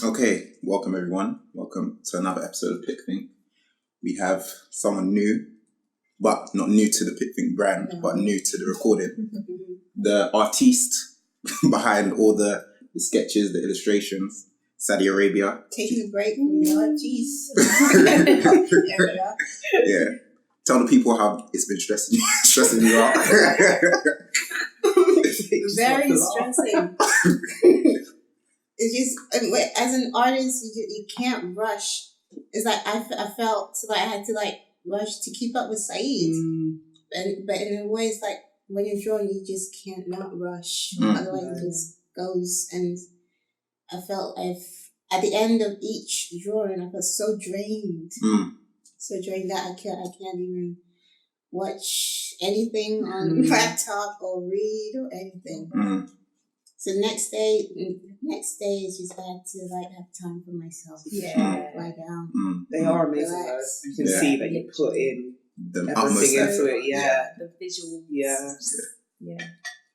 Okay, welcome everyone. Welcome to another episode of Pic.Think. We have someone new, but not new to the Pic.Think brand, but new to the recording. The artiste behind all the sketches, the illustrations, Sadiya Rabia. Taking a break from the artiste. Yeah. Tell the people how it's been stressing you out. Very stressing. It's just, as an artist, you can't rush. It's like I felt like I had to rush to keep up with Saeed. But in a way, it's like when you're drawing, you just can't not rush. Otherwise, it just goes. And I felt at the end of each drawing, I felt so drained. So drained that I can't even watch anything on laptop or read or anything. So next day is just I had to have time for myself. Lie down. They are amazing though. You can see that you put in everything into it. Yeah. The visuals. Yeah.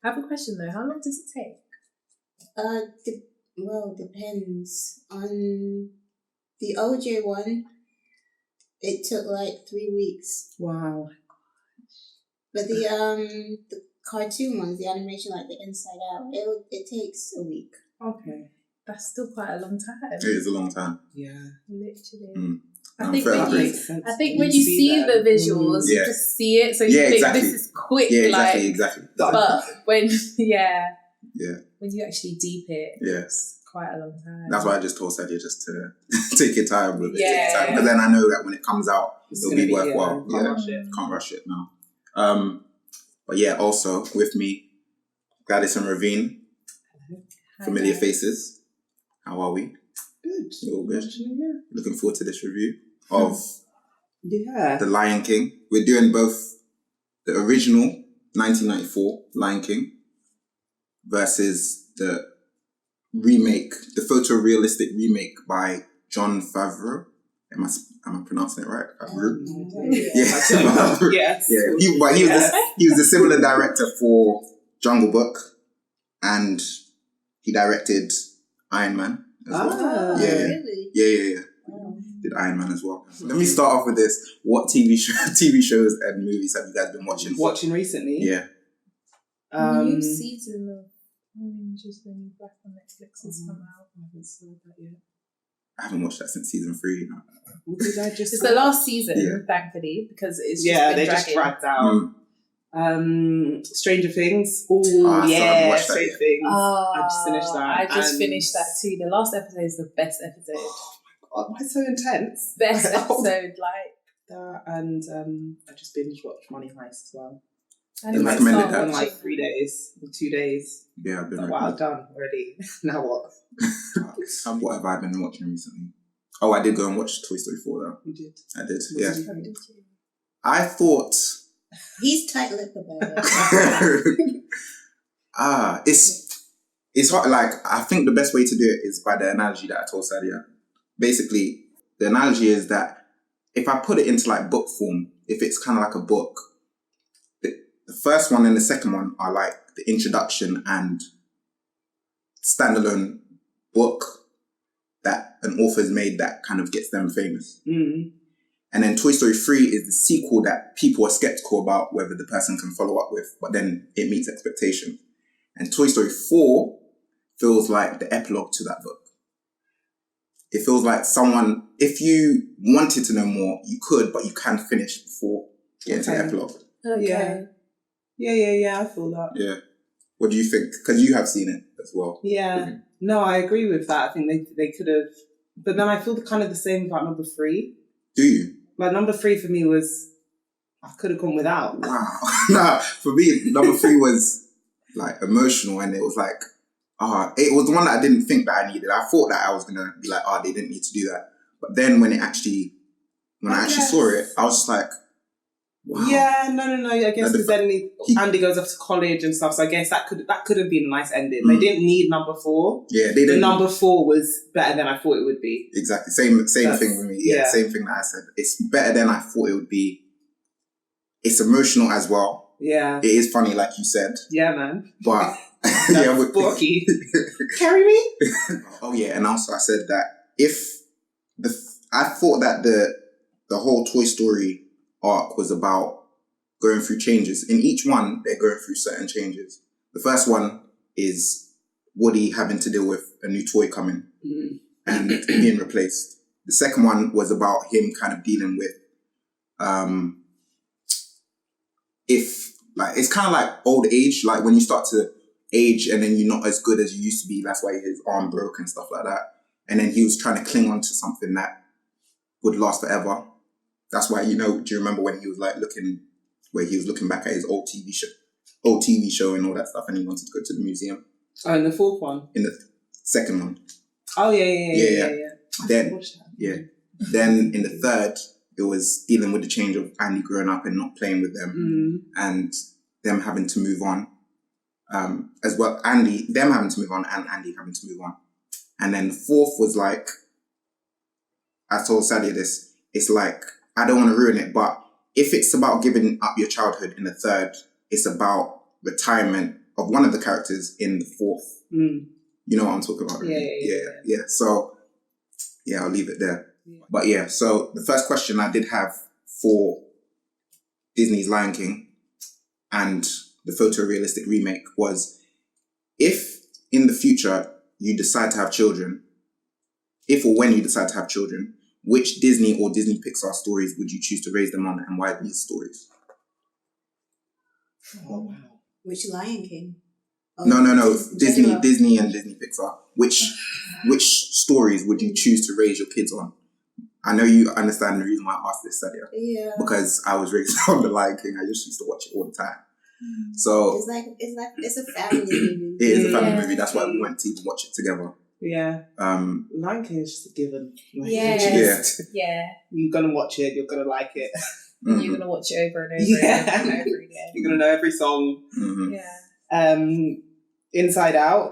I have a question though. How long does it take? Depends. On the OJ one, it took 3 weeks. Wow. But the cartoon ones, the animation, the Inside Out, it takes a week. Okay. That's still quite a long time. It is a long time. Yeah. Literally. I think when you see the visuals, you just see it, so you think this is quick. Yeah, exactly. But when when you actually deep it, it's quite a long time. That's why I just told Sadiya just to take your time with it. Yeah. Because then I know that when it comes out, it'll be worthwhile. Can't rush it. No. But also with me, Gladys and Raveen. Familiar faces. How are we? Good. All good. Yeah. Looking forward to this review of The Lion King. We're doing both the original 1994 Lion King versus the remake, the photorealistic remake by Jon Favreau. Am I pronouncing it right? Yes. Yeah. He was a similar director for Jungle Book, and he directed Iron Man as well. Really? Yeah. Did Iron Man as well. Let me start off with this. What TV shows and movies have you guys been watching? Watching recently? Yeah. New season of Orange is the New Black on Netflix has come out. I haven't seen that yet. I haven't watched that since season 3. What did I just? It's the last season, thankfully, because it's just been they dragging. just dragged out. Stranger Things. Stranger Things. I just finished that. I just finished that too. The last episode is the best episode. Oh my god, why so intense? Best episode, that, and I just binge watched Money Heist as well. And I recommended that in 3 days or 2 days. Yeah, I've been wow, done already. Now what? What have I been watching recently? Oh, I did go and watch Toy Story 4 though. You did? I did, Yeah. I thought... He's tight-lipped about it. It's hard. I think the best way to do it is by the analogy that I told Sadiya. Basically, the analogy is that if I put it into book form, if it's kind of like a book, the first one and the second one are the introduction and standalone book that an author's made that kind of gets them famous. And then Toy Story 3 is the sequel that people are skeptical about whether the person can follow up with, but then it meets expectation. And Toy Story 4 feels like the epilogue to that book. It feels like someone, if you wanted to know more, you could, but you can finish before getting to the epilogue. Okay. Yeah, I feel that. Yeah. What do you think? Because you have seen it as well. Yeah. No, I agree with that. I think they could have, but then I feel kind of the same about number 3. Do you? Number 3 for me was, I could have gone without. Wow. Nah, for me, number 3 was emotional, and it was it was the one that I didn't think that I needed. I thought that I was gonna be they didn't need to do that. But then when I actually saw it, I was just like, wow. Yeah, no. I guess because then Andy goes off to college and stuff. So I guess that could have been a nice ending. They didn't need number 4. Yeah, they didn't. The number 4 was better than I thought it would be. Exactly, same thing with me. Yeah, same thing that I said. It's better than I thought it would be. It's emotional as well. it is funny, like you said. Yeah, man. But that's Borky. Carry me. Oh yeah, and also I said that I thought that the whole Toy Story arc was about going through changes. In each one, they're going through certain changes. The first one is Woody having to deal with a new toy coming and being replaced. The second one was about him kind of dealing with it's kind of like old age, like when you start to age and then you're not as good as you used to be. That's why his arm broke and stuff like that. And then he was trying to cling on to something that would last forever. That's why, do you remember when he was looking back at his old TV show and all that stuff, and he wanted to go to the museum? Oh, in the fourth one? In the second one. Oh, yeah. Then in the third, it was dealing with the change of Andy growing up and not playing with them and them having to move on. As well, them having to move on and Andy having to move on. And then the fourth was like, I told Sadiya this, it's like, I don't want to ruin it, but if it's about giving up your childhood in the third, it's about retirement of one of the characters in the fourth. You know what I'm talking about? Yeah. So, yeah, I'll leave it there. Yeah. But yeah, so the first question I did have for Disney's Lion King and the photorealistic remake was, if in the future you decide to have children, if or when you decide to have children, which Disney or Disney Pixar stories would you choose to raise them on, and why these stories? Oh, wow. Which Lion King? Oh, no. Disney and Disney Pixar. Which stories would you choose to raise your kids on? I know you understand the reason why I asked this, Sadiya. Yeah. Because I was raised on the Lion King. I just used to watch it all the time. So it's a family movie. It is a family movie. That's why we went to even watch it together. Yeah. Lion King is just a given. Yeah. You're gonna watch it. You're gonna like it. And you're gonna watch it over and over and over again. You're gonna know every song. Yeah. Inside Out.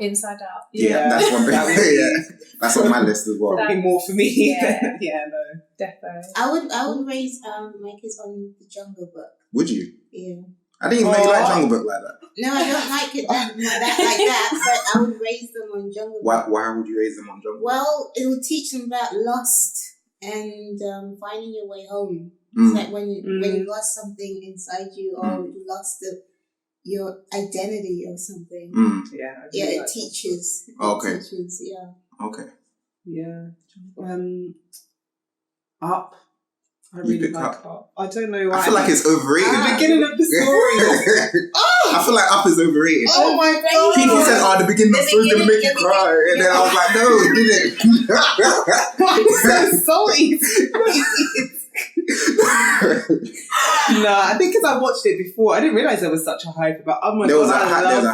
Yeah, that's one thing. That's on my list as well. Probably more for me. Yeah. No. Definitely. I would raise my kids on the Jungle Book. Would you? Yeah. I didn't even know you like Jungle Book like that. No, I don't like it like that, but I would raise them on Jungle Book. Why would you raise them on Jungle Book? Well, it would teach them about lost and finding your way home. It's like when you lost something inside you, or you lost your identity or something. It teaches. Okay. Okay. Yeah. Up. I really like Up. I don't know why. I feel like it's overrated. The beginning of the story. I feel like Up is overrated. Oh my god. People said, the beginning of the story is going to make you cry. And then I was like, no, it didn't. It's so easy. No, I think because I watched it before, I didn't realise there was such a hype about. Oh my god, there was a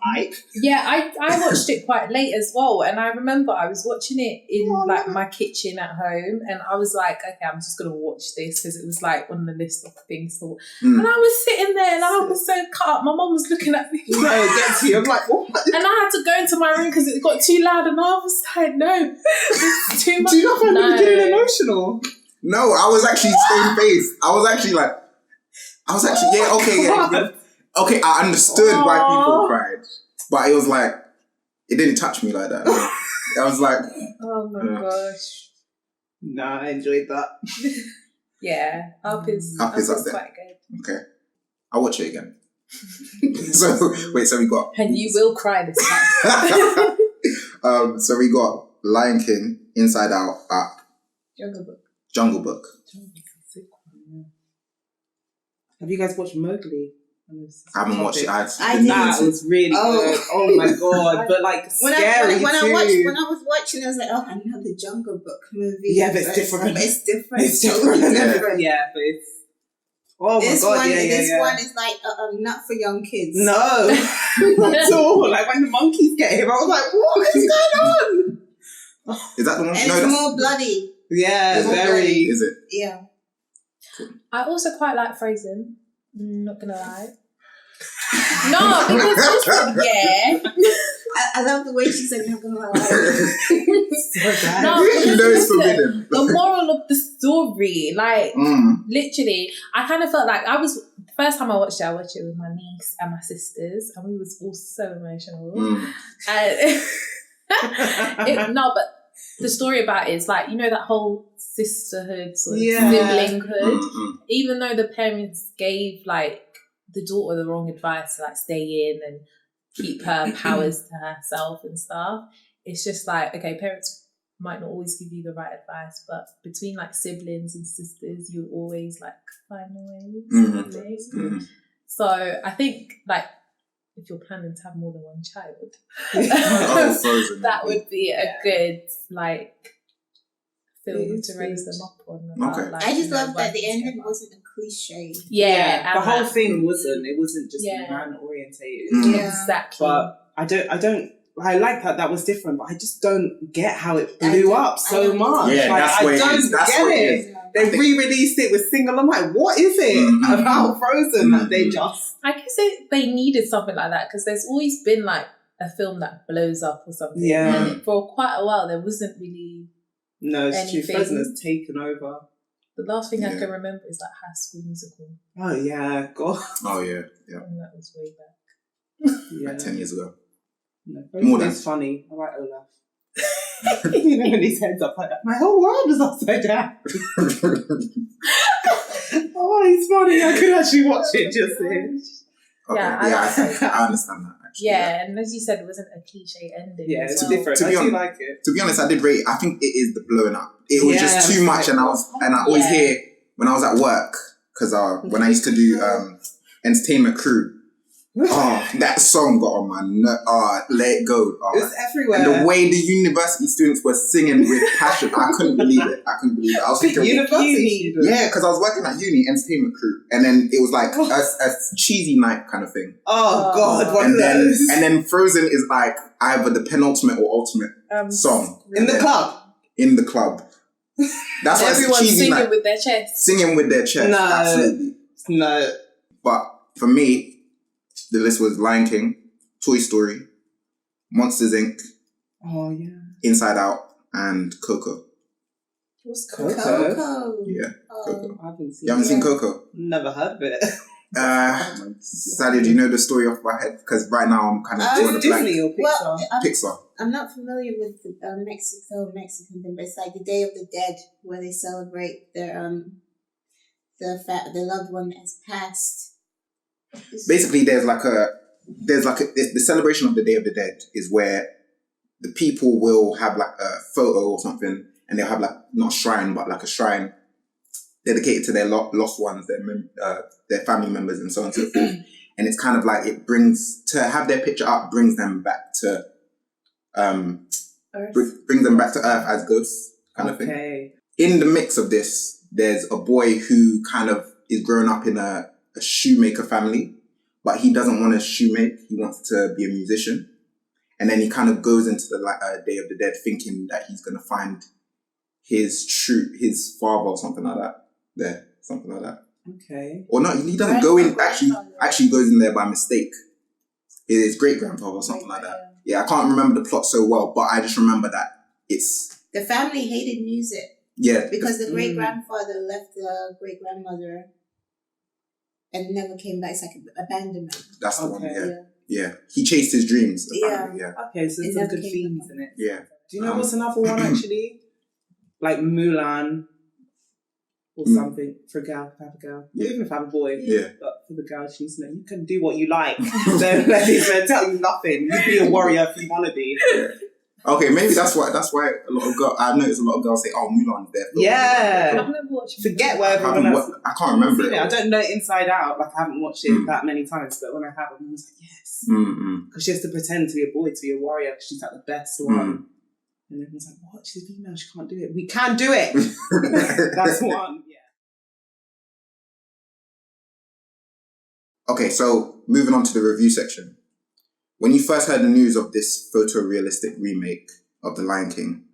hype. Yeah, I watched it quite late as well, and I remember I was watching it in my kitchen at home, and I was like, okay, I'm just gonna watch this because it was like on the list of things to watch. And I was sitting there, and I was so cut up. My mum was looking at me. I'm like, what? And I had to go into my room because it got too loud, and I was like, no, it's too much. Do you not find it getting emotional? No, I was actually staying face. I was actually, okay, I understood why people cried. But it was like, it didn't touch me like that. I was like... Oh my gosh. Nah, I enjoyed that. Yeah, Up is up there. Quite good. Okay. I'll watch it again. So we got... And you will cry this time. So we got Lion King, Inside Out, Up. Jungle Book. Have you guys watched Mowgli? I haven't watched it. I did. That was really good. Oh my god! But like scary too. When I was watching, I was like, another Jungle Book movie. Yeah, but it's different. It's different. It's different. Yeah, but it's. Oh my god! This one is like not for young kids. No, not at all. Like when the monkeys get him, I was like, what is going on? Is that the one? And it's more bloody. Yeah, very. Is it? Yeah. I also quite like Frozen. Not gonna lie. No, because I love the way she said not gonna lie. So bad. No, it's forbidden. The moral of the story, like literally, I kind of felt like first time I watched it with my niece and my sisters, and we was all so emotional. And but the story about it is like, you know, that whole sisterhood, sort of siblinghood. Even though the parents gave like the daughter the wrong advice to like stay in and keep her powers to herself and stuff, it's just like, okay, parents might not always give you the right advice, but between like siblings and sisters, you always like find a way. So I think like if you're planning to have more than one child, that would be a good like film to raise them up on. About, like, I just love that the ending wasn't a cliche. The whole thing wasn't. It wasn't just man orientated. Exactly. But I like that was different, but I just don't get how it blew up so much. Yeah, like, that's what it is. They re-released it with single. I'm like, what is it about Frozen that they just... I guess they needed something like that, because there's always been like a film that blows up or something. Yeah. And for quite a while, there wasn't really anything. Frozen has taken over. The last thing I can remember is like High School Musical. Oh, yeah. God. Oh, yeah. And that was way back. Like 10 years ago. No, more than funny. I like Olaf. You know when his head's up like that. My whole world is upside down. Oh, he's funny. I could actually watch it just then. Okay. I understand that actually. Yeah, and as you said, it wasn't a cliche ending. Yeah, it's different. I do like it. To be honest, I did rate it. I think it is the blowing up. It was just too much, and I always hear when I was at work, because when I used to do entertainment crew. That song got on my nerve. Let It Go. It's everywhere. And the way the university students were singing with passion, I couldn't believe it. I was thinking, university? Yeah, because I was working at uni, entertainment crew, and then it was like a cheesy night kind of thing. Oh God, what and then Frozen is like either the penultimate or ultimate song in the club. In the club. That's why everyone's it's cheesy singing night. with their chest. Singing with their chest. No, absolutely. No. But for me, the list was Lion King, Toy Story, Monsters Inc. Oh, yeah. Inside Out, and Coco. What's Coco? Yeah, Coco. I haven't seen You haven't seen Coco? Never heard of it. Sadiya, do you know the story off my head? Because right now I'm kind of drawing a blank. Disney or Pixar? Well, Pixar. I'm not familiar with the Mexican thing, but it's like the Day of the Dead, where they celebrate their loved one that has passed. Basically, there's the celebration of the Day of the Dead is where the people will have like a photo or something, and they'll have like not a shrine, but like a shrine dedicated to their lost ones, their family members, and so on and so forth. And it's kind of like to have their picture up brings them back to brings them back to Earth as ghosts, kind of thing. In the mix of this, there's a boy who kind of is growing up in a shoemaker family, but he doesn't want to shoemake. He wants to be a musician. And then he kind of goes into the Day of the Dead thinking that he's going to find his father or something like that. Something like that. Okay. Or no, he doesn't go in, actually goes in there by mistake. His great-grandfather or something like that. Yeah, I can't remember the plot so well, but I just remember that it's... The family hated music. Yeah. Because the great-grandfather left the great-grandmother and never came back. It's like abandonment. That's the one, yeah. He chased his dreams. Apparently, Okay, so there's some good themes in it. Yeah. Do you know what's another one, actually? Like Mulan or something for a girl, to have a girl. Yeah. Even if I have a boy. Yeah. But for the girl, she's you can do what you like. Don't let it tell you nothing. You be a warrior if you want to be. Yeah. Okay, maybe that's why a lot of girls, I've noticed a lot of girls say, oh, Mulan's there. Yeah. I've never watched it. Forget what everyone else. I can't remember it. I don't know Inside Out. Like, I haven't watched it that many times, but when I have, I'm always like, yes. Because she has to pretend to be a boy, to be a warrior, because she's like the best one. And everyone's like, what? She's female, she can't do it. We can do it. That's one. Yeah. Okay, so moving on to the review section. When you first heard the news of this photorealistic remake of The Lion King,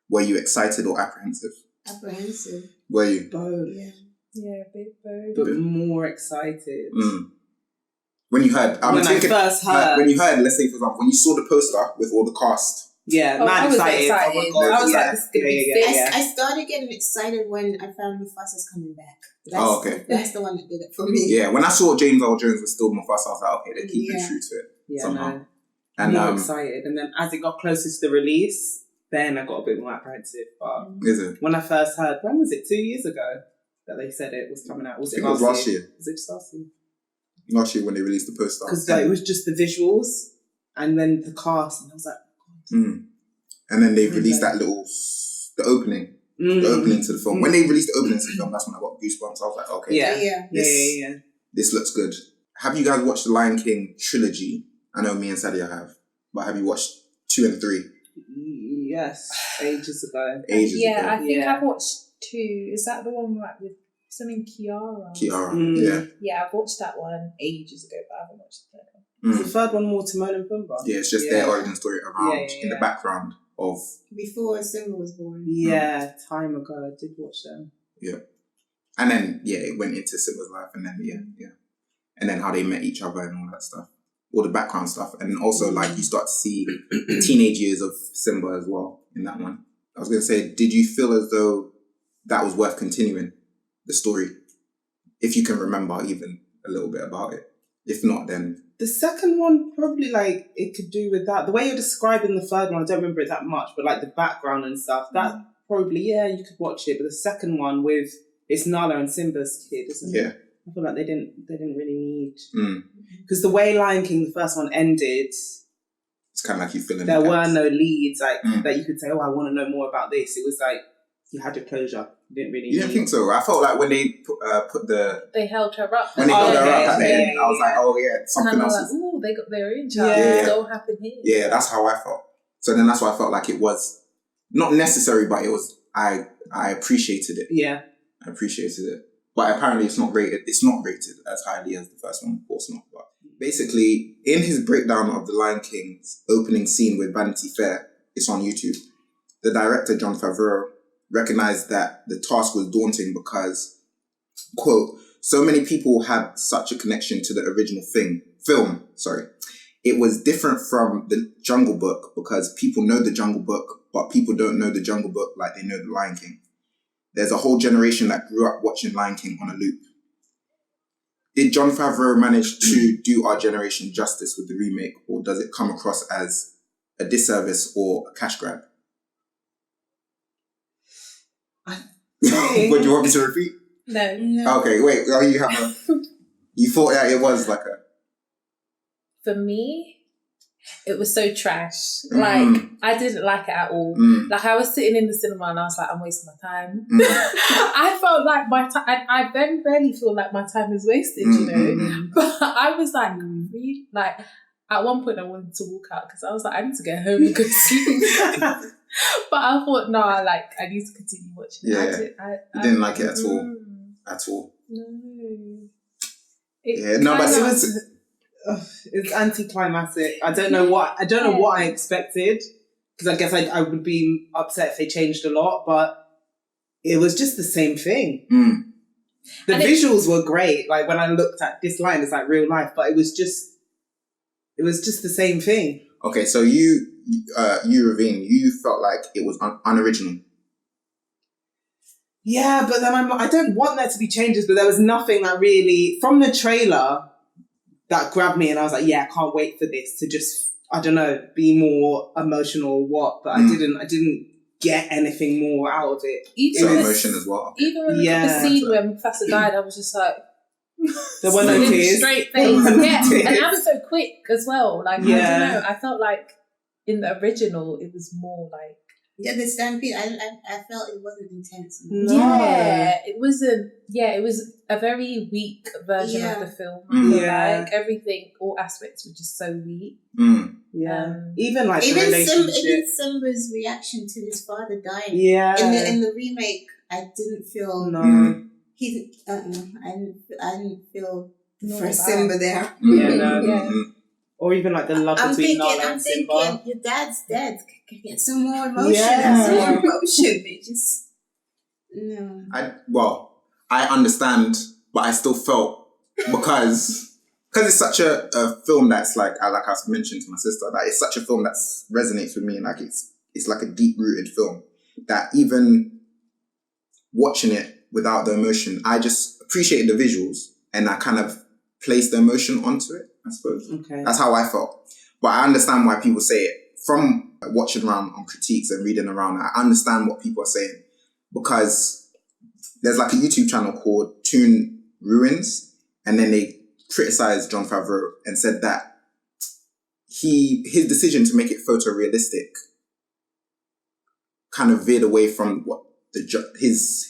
were you excited or apprehensive? Apprehensive. Were you? Both. Yeah, a bit both. But more excited. When you heard... I first heard... when you heard, let's say, for example, when you saw the poster with all the cast Yeah, I mad was excited. excited. Oh my God. I was yeah. like, this is gonna be sick. I started getting excited when I found Mufasa's coming back. Okay. That's the one that did it for me. Yeah, when I saw James Earl Jones was still Mufasa, I was like, okay, they're keeping true to it somehow. No. And more excited. And then as it got closer to the release, then I got a bit more apprehensive. But is it? when I first heard, when was it? 2 years ago that they said it was coming out. Was I it think it was last year. Was it just last year? Last year when they released the poster. Because it was just the visuals and then the cast, and I was like, and then they released that little the opening to the film. When they released the opening to the film, that's when I got goosebumps. I was like, okay, this looks good. Have you guys watched the Lion King trilogy? I know me and Sadiya have, but have you watched 2 and 3? Yes, ages ago. I think I've watched 2. Is that the one with something Kiara? Yeah, I've watched that one ages ago, but I haven't watched the third one. Is the third one more Timon and Pumbaa? Yeah, it's just their origin story around in the background of before Simba was born. Yeah, time ago I did watch them. Yeah, and then it went into Simba's life, and then and then how they met each other and all that stuff, all the background stuff, and also like you start to see the teenage years of Simba as well in that one. I was gonna say, did you feel as though that was worth continuing the story, if you can remember even a little bit about it? If not, then the second one probably like it could do with that. The way you're describing the third one, I don't remember it that much, but like the background and stuff, that probably you could watch it. But the second one with it's Nala and Simba's kid, isn't it? Yeah. I feel like they didn't really need because the way Lion King the first one ended, it's kind of like you feeling there were no leads like that you could say, oh, I want to know more about this. It was like you had your closure. You didn't think so? I felt like when they they held her up. When they held her up at the end, I was like, oh yeah, something else. Like, oh, they got their own child. It's all happened here. Yeah, that's how I felt. So then that's why I felt like it was not necessary, but it was. I appreciated it. Yeah, I appreciated it. But apparently, it's not rated. It's not rated as highly as the first one. Of course not. But basically, in his breakdown of the Lion King's opening scene with Vanity Fair, it's on YouTube. The director Jon Favreau recognized that the task was daunting because, quote, so many people had such a connection to the original film. It was different from the Jungle Book because people know the Jungle Book, but people don't know the Jungle Book like they know the Lion King. There's a whole generation that grew up watching Lion King on a loop. Did Jon Favreau manage to do our generation justice with the remake, or does it come across as a disservice or a cash grab? What, do you want me to repeat? No. Okay, wait. Oh, you thought that it was like a... For me, it was so trash. Like, I didn't like it at all. Like, I was sitting in the cinema and I was like, I'm wasting my time. I felt like my time... I very rarely feel like my time is wasted, you know? But I was like, really? Like, at one point I wanted to walk out because I was like, I need to get home and go to sleep. But I thought, no, like, I need to continue watching it. You didn't like it at all? At all? No. But it was... it's anticlimactic. I don't know what I expected, because I guess I would be upset if they changed a lot, but it was just the same thing. The visuals were great. Like when I looked at this line, it's like real life, but it was just the same thing. Okay, so you Raveen, you felt like it was unoriginal. Yeah, but then I don't want there to be changes, but there was nothing that really from the trailer that grabbed me, and I was like, yeah, I can't wait for this to just, I don't know, be more emotional or what, but I didn't get anything more out of it. Even emotion as well. Even when the scene where Mufasa died, I was just like, there were no tears. Straight face. And that was so quick as well. Like, I don't know, I felt like in the original, it was more like, the stampede, I felt it wasn't intense. No. Yeah, it wasn't. Yeah, it was a very weak version of the film. Like everything, all aspects were just so weak. Even like even the relationship. Even Simba's reaction to his father dying. Yeah. In the remake, I didn't feel. No. I didn't feel for Simba there. Or even like the love between Nala and Simba. I'm thinking, your dad's dead. Can get some more emotion. Some more emotion. It just no. I understand, but I still felt because because it's such a film that's like I mentioned to my sister, that it's such a film that resonates with me, and like it's like a deep rooted film that even watching it without the emotion, I just appreciated the visuals and I kind of placed the emotion onto it, I suppose. Okay. That's how I felt. But I understand why people say it. From watching around on critiques and reading around, I understand what people are saying, because there's like a YouTube channel called Toon Ruins, and then they criticized Jon Favreau and said that his decision to make it photorealistic kind of veered away from what his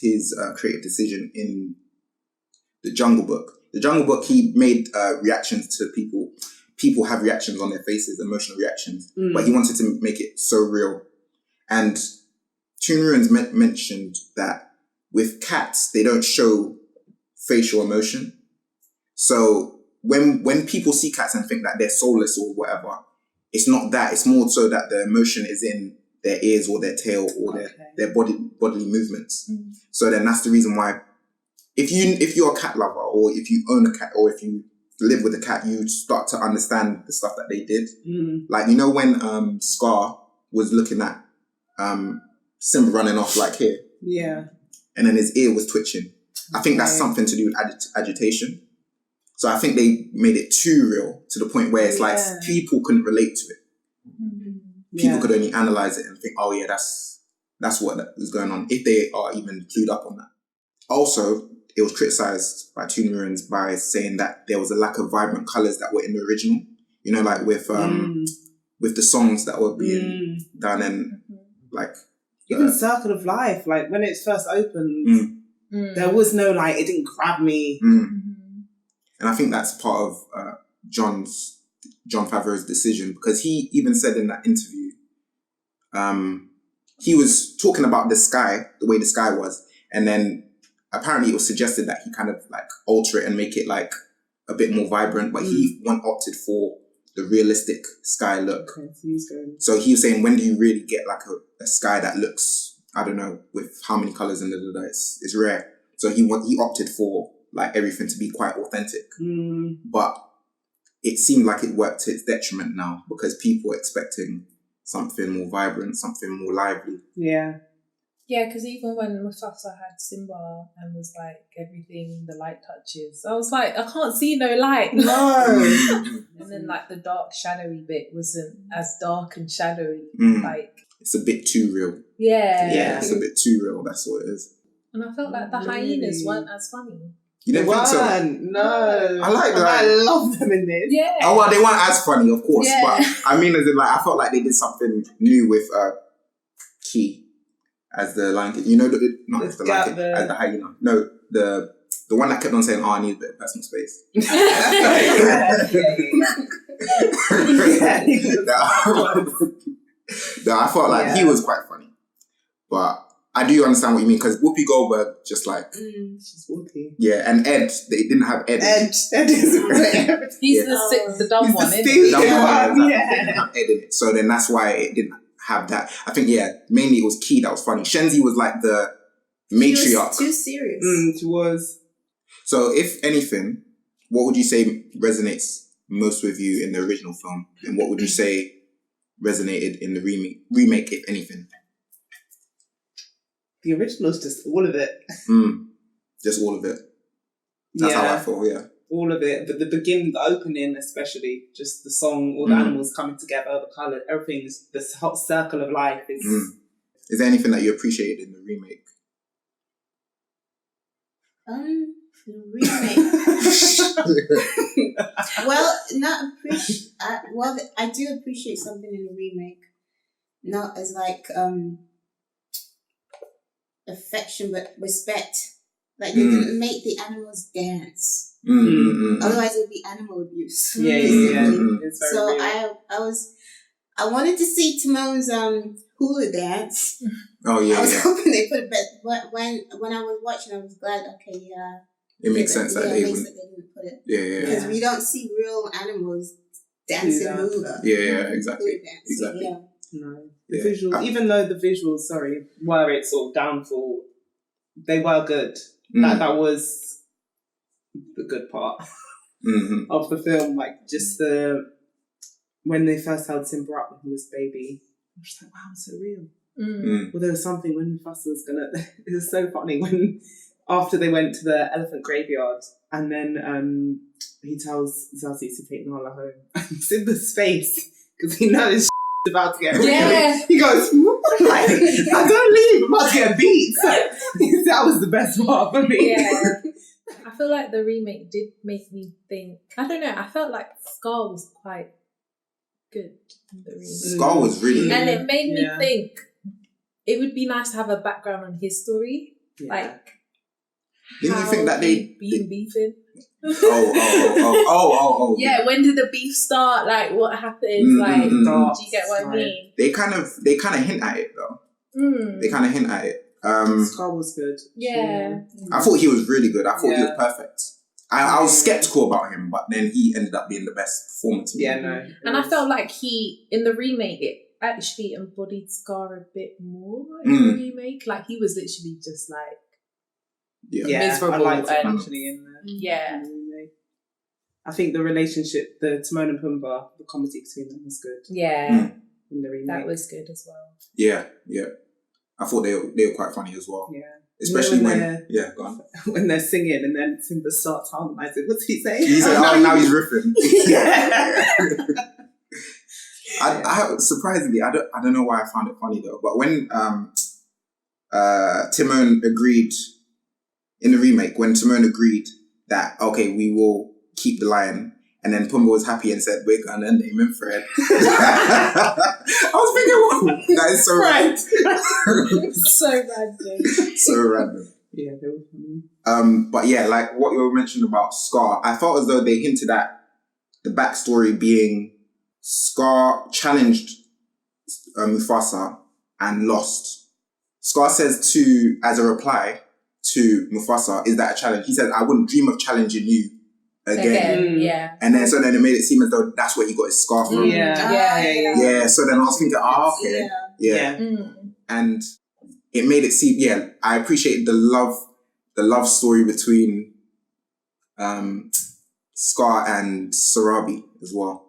creative decision in the Jungle Book. The Jungle Book, he made reactions to people. People have reactions on their faces, emotional reactions, but he wanted to make it so real. And Toon Ruins mentioned that with cats, they don't show facial emotion. So when people see cats and think that they're soulless or whatever, it's not that. It's more so that the emotion is in their ears or their tail or their bodily movements. So then that's the reason why if you're a cat lover, or if you own a cat, or if you live with a cat, you start to understand the stuff that they did. Like, you know, when Scar was looking at Simba running off like here, and then his ear was twitching. I think that's something to do with agitation. So I think they made it too real to the point where it's like people couldn't relate to it. People could only analyze it and think, oh yeah, that's what is going on, if they are even clued up on that. Also, it was criticized by Toon Ruins by saying that there was a lack of vibrant colors that were in the original. You know, like with the songs that were being done, and like even Circle of Life, like when it first opened, there was no like, it didn't grab me. And I think that's part of Jon Favreau's decision, because he even said in that interview, he was talking about the sky, the way the sky was, and then apparently it was suggested that he kind of like alter it and make it like a bit more vibrant, but he opted for the realistic sky look. Okay, so he was saying, when do you really get like a sky that looks, I don't know, with how many colours and it's rare. So he opted for like everything to be quite authentic. But it seemed like it worked to its detriment now, because people are expecting something more vibrant, something more lively. Yeah, because even when Mufasa had Simba and was like, everything the light touches, I was like, I can't see no light. No. And then like the dark shadowy bit wasn't as dark and shadowy. Like, it's a bit too real. Yeah, it's a bit too real. That's what it is. And I felt like the hyenas weren't as funny. You didn't think so? No. I like that. I love them in this. Yeah. Oh, well, they weren't as funny, of course. But I mean, as in, like, I felt like they did something new with Key as the Lion King. You know, not the Lion King, as the hyena. No, the one that kept on saying, I need a bit of personal space. No, I felt like he was quite funny. But I do understand what you mean, because Whoopi Goldberg just like... she's Whoopi. Yeah, and Ed, they didn't have Ed. Ed is rare. He's the dumb one, isn't he? The dumb one, yeah. They didn't have Ed in it. So then that's why it didn't have that. I think, mainly it was Key that was funny. Shenzi was like the matriarch. She was too serious. She was. So if anything, what would you say resonates most with you in the original film? And what would you say resonated in the remake, if anything? The original's just all of it. Just all of it. That's how I feel, all of it. But the beginning, the opening especially, just the song, all the animals coming together, the colour, everything, this whole circle of life is... Is there anything that you appreciated in the remake? The remake. Well, I do appreciate something in the remake. Not as like affection, but respect. Like they didn't make the animals dance. Otherwise, it would be animal abuse. So real. I wanted to see Timon's hula dance. Oh yeah. I was hoping they put it back. When I was watching, I was glad. Okay, it makes sense that they didn't put it. Because we don't see real animals dancing hula. Exactly. Yeah. No. The visuals, even though the visuals, were its sort of downfall, they were good. That was the good part. of the film. Like, just when they first held Simba up when he was a baby, I was just like, wow, it's so real. Well, there was something when Mufasa was gonna. It was so funny when after they went to the elephant graveyard, and then he tells Zazie to take Nala home. And Simba's face, because he knows about to get real. Yeah. He goes, like, I don't leave, I'm about to get beat. So, that was the best part for me. Yeah. I feel like the remake did make me think. I don't know. I felt like Scar was quite good in the remake. Scar was really And it made me think it would be nice to have a background on his story. Yeah. Like, Didn't you think that they been beefing? Oh. Yeah, when did the beef start? Like, what happened? Like, do you get what I mean? They kind of hint at it though. They kind of hint at it. Scar was good. Yeah. I thought he was really good. I thought he was perfect. I was skeptical about him, but then he ended up being the best performer to me. Yeah, no. And I felt like in the remake, it actually embodied Scar a bit more in the remake. Like, he was literally just like miserable. I liked it and actually in the yeah. remake. I think the relationship, the Timon and Pumbaa, the comedy between them was good. Yeah. In the remake. That was good as well. Yeah. I thought they were quite funny as well. Yeah. Especially when go on. when they're singing and then Simba starts harmonizing. What's he saying? He said, now he's riffing. Yeah. I surprisingly, I don't know why I found it funny though, but when Timon agreed in the remake, when Timon agreed that okay, we will keep the lion, and then Pumbaa was happy and said, we're gonna name him Fred. I was thinking, whoa, that is so random. So random. So random. Yeah, they were funny. But yeah, like what you were mentioning about Scar, I felt as though they hinted at the backstory being Scar challenged Mufasa and lost. Scar says as a reply to Mufasa, is that a challenge? He says, I wouldn't dream of challenging you again. Yeah. And then it made it seem as though that's where he got his scar from. Yeah. So then I was thinking, okay. Yeah. And it made it seem, I appreciate the love story between Scar and Sarabi as well.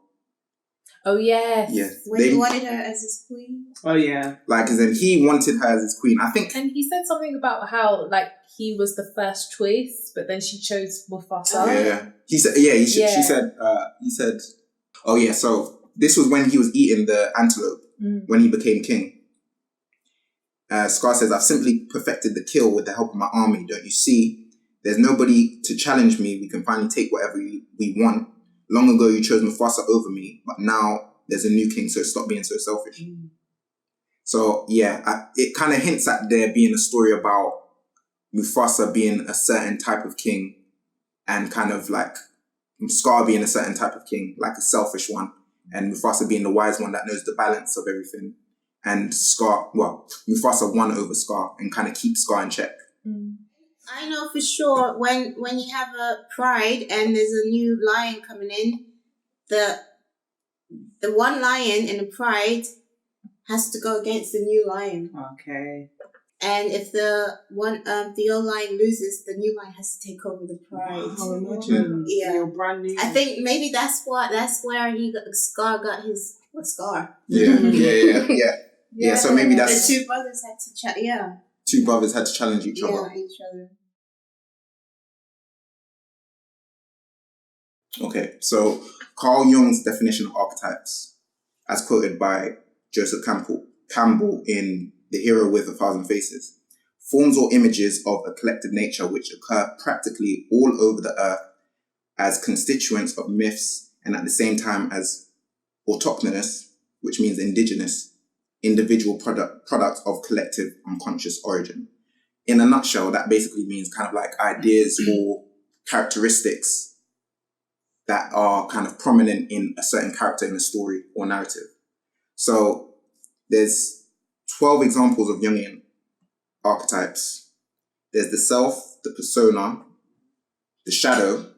Oh, yes. Yeah. When he wanted her as his queen. Oh, yeah. Like, as in, he wanted her as his queen. I think... And he said something about how, like, he was the first choice, but then she chose Mufasa. Yeah. He said, she said, oh, yeah, so this was when he was eating the antelope, when he became king. Scar says, I've simply perfected the kill with the help of my army, don't you see? There's nobody to challenge me. We can finally take whatever we want. Long ago, you chose Mufasa over me, but now there's a new king, so stop being so selfish. So, it kind of hints at there being a story about Mufasa being a certain type of king and kind of like Scar being a certain type of king, like a selfish one, and Mufasa being the wise one that knows the balance of everything. And Mufasa won over Scar and kind of keeps Scar in check. I know for sure when you have a pride and there's a new lion coming in, the one lion in the pride has to go against the new lion. Okay. And if the old lion loses, the new lion has to take over the pride. Oh, imagine. Yeah. Brand new. I think maybe that's where Scar got his scar. Yeah. So maybe that's the two brothers had to two brothers had to challenge each other. Yeah, each other. Okay, so Carl Jung's definition of archetypes, as quoted by Joseph Campbell in The Hero with 1,000 Faces, forms or images of a collective nature which occur practically all over the earth as constituents of myths and at the same time as autochthonous, which means indigenous, individual product of collective unconscious origin. In a nutshell, that basically means kind of like ideas or characteristics that are kind of prominent in a certain character in a story or narrative. So there's 12 examples of Jungian archetypes. There's the self, the persona, the shadow,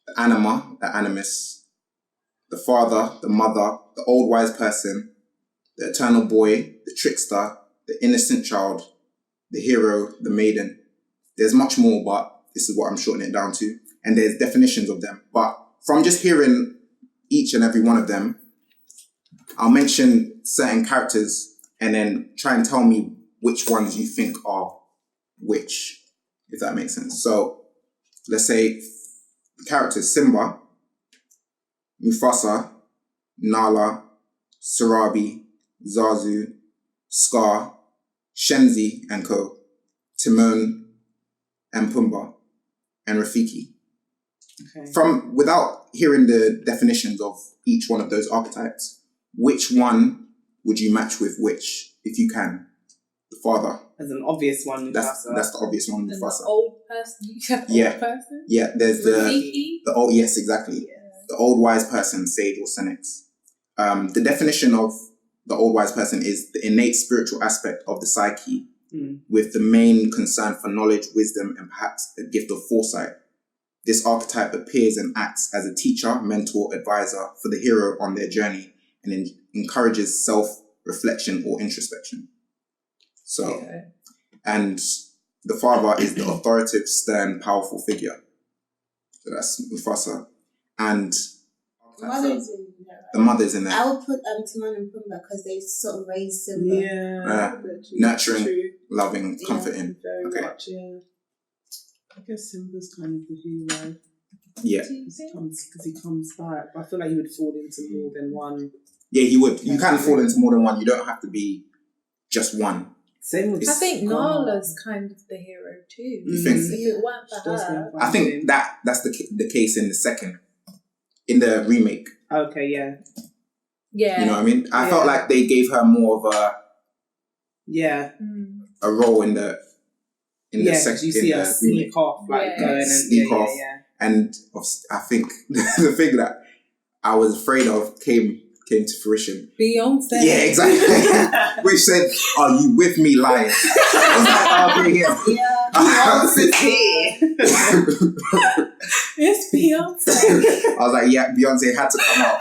the anima, the animus, the father, the mother, the old wise person, the eternal boy, the trickster, the innocent child, the hero, the maiden. There's much more, but this is what I'm shortening it down to. and there's definitions of them. But from just hearing each and every one of them, I'll mention certain characters and then try and tell me which ones you think are which, if that makes sense. So let's say the characters: Simba, Mufasa, Nala, Sarabi, Zazu, Scar, Shenzi and co, Timon and Pumbaa, and Rafiki. Okay. From without hearing the definitions of each one of those archetypes, which one would you match with which, if you can? The father. As an obvious one. That's the obvious one. And Mufasa. the old person. You said Yeah. old person. Yeah, there's Rafiki? the old. Yes, exactly. Yeah. The old wise person, sage or senex. The definition of the old wise person is the innate spiritual aspect of the psyche, with the main concern for knowledge, wisdom, and perhaps a gift of foresight. This archetype appears and acts as a teacher, mentor, advisor for the hero on their journey, and encourages self-reflection or introspection. So, and the father is the authoritative, stern, powerful figure. So that's Mufasa. And the mother's in there. I would put Timon and Pumbaa because they sort of raised Simba. Yeah. Nurturing, True. loving, comforting. Very Okay. much, yeah. I guess Simba's kind of the hero. Yeah. Because he comes back. I feel like he would fall into more than one. Yeah, he would. You can fall into more than one. You don't have to be just one. Same with I think Scar. Nala's kind of the hero too. You think? If it weren't She for does her. go I think that's the case in the second, in the remake. Okay, yeah. Yeah. You know what I mean? I Yeah. felt like they gave her more of Yeah. a role in the Because you see her remake. sneak off, like Yeah. going and Sneak off. Yeah. And I think the thing that I was afraid of came to fruition. Beyonce. Yeah, exactly. Which said, "Are you with me, live?" I was like, "Oh, okay, yeah." It's Beyonce. I was like, "Yeah, Beyonce had to come out."